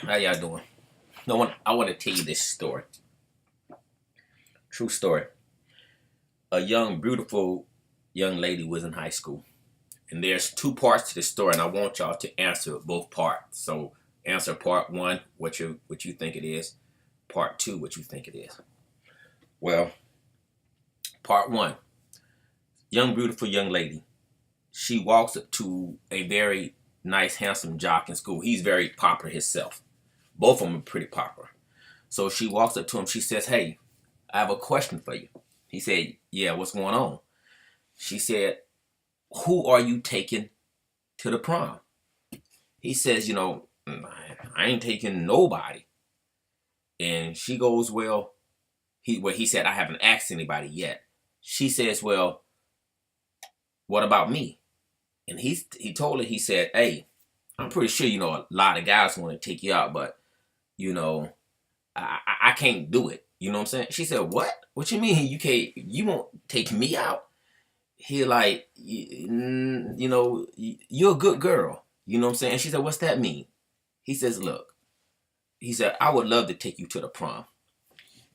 How y'all doing? I want to tell you this story. True story. A young, beautiful young lady was in high school. And there's two parts to the story, and I want y'all to answer both parts. So answer part one, what you think it is. Part two, what you think it is. Well, part one. Young, beautiful young lady. She walks up to a very nice, handsome jock in school. He's very popular himself. Both of them are pretty popular. So she walks up to him. She says, "Hey, I have a question for you." He said, "Yeah, what's going on?" She said, "Who are you taking to the prom?" He says, "I ain't taking nobody." And she goes, he said, "I haven't asked anybody yet." She says, "Well, what about me?" And he told her, he said, "Hey, I'm pretty sure, a lot of guys want to take you out, but, you know, I can't do it." You know what I'm saying? She said, "What? What you mean you won't take me out?" He like, "You're a good girl." You know what I'm saying? And she said, "What's that mean?" He says, "Look," he said, "I would love to take you to the prom,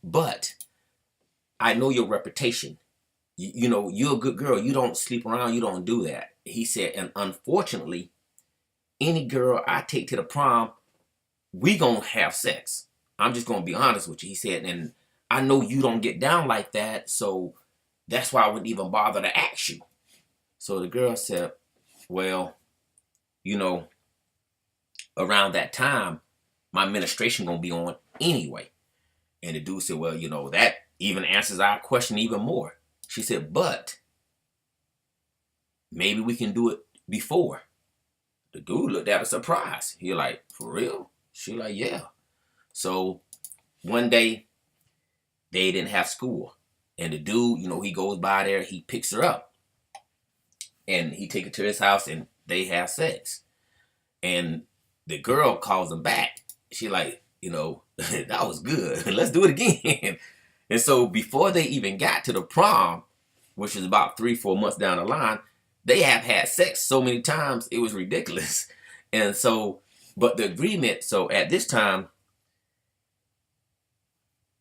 but I know your reputation. You're a good girl. You don't sleep around. You don't do that." He said, "And unfortunately, any girl I take to the prom, we gonna have sex. I'm just gonna be honest with you." He said, "And I know you don't get down like that, so that's why I wouldn't even bother to ask you." So the girl said, "Well, you know, around that time, my menstruation gonna be on anyway." And the dude said, "Well, that even answers our question even more." She said, "But maybe we can do it before." The dude looked at her surprised. He like, "For real?" She like, "Yeah." So one day they didn't have school. And the dude, he goes by there, he picks her up. And he take her to his house and they have sex. And the girl calls him back. She like, "That was good. Let's do it again." And so before they even got to the prom, which is about 3-4 months down the line, they have had sex so many times it was ridiculous. And so, but the agreement, so at this time,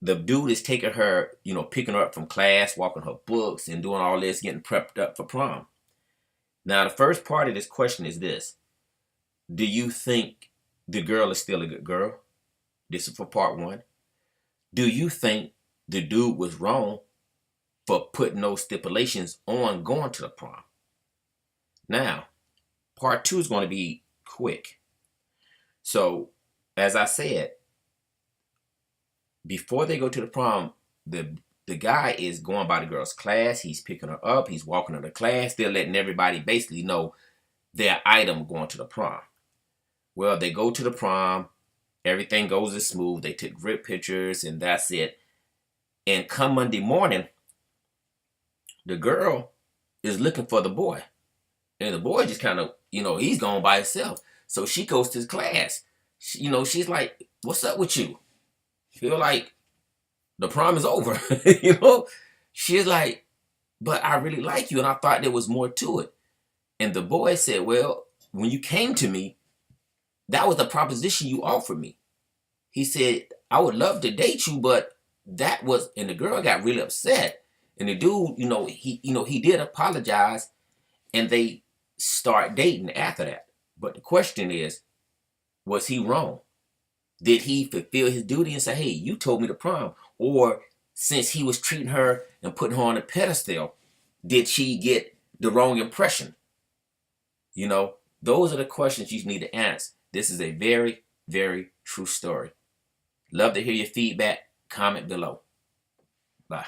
the dude is taking her, picking her up from class, walking her books, and doing all this, getting prepped up for prom. Now, the first part of this question is this: do you think the girl is still a good girl? This is for part one. Do you think the dude was wrong for putting those stipulations on going to the prom? Now, part two is going to be quick. So, as I said, before they go to the prom, the guy is going by the girl's class. He's picking her up. He's walking her to class. They're letting everybody basically know their item going to the prom. Well, they go to the prom. Everything goes as smooth. They took great pictures, and that's it. And come Monday morning, the girl is looking for the boy. And the boy just kind of, he's gone by himself. So she goes to his class. She's like, "What's up with you? Feel like the prom is over." She's like, "But I really like you, and I thought there was more to it." And the boy said, "Well, when you came to me, that was the proposition you offered me." He said, "I would love to date you, but that was," and the girl got really upset. And the dude, he did apologize, and they start dating after that. But the question is, was he wrong? Did he fulfill his duty and say, "Hey, you told me to prom"? Or since he was treating her and putting her on a pedestal, did she get the wrong impression? Those are the questions you need to answer. This is a very, very true story. Love to hear your feedback. Comment below. Bye.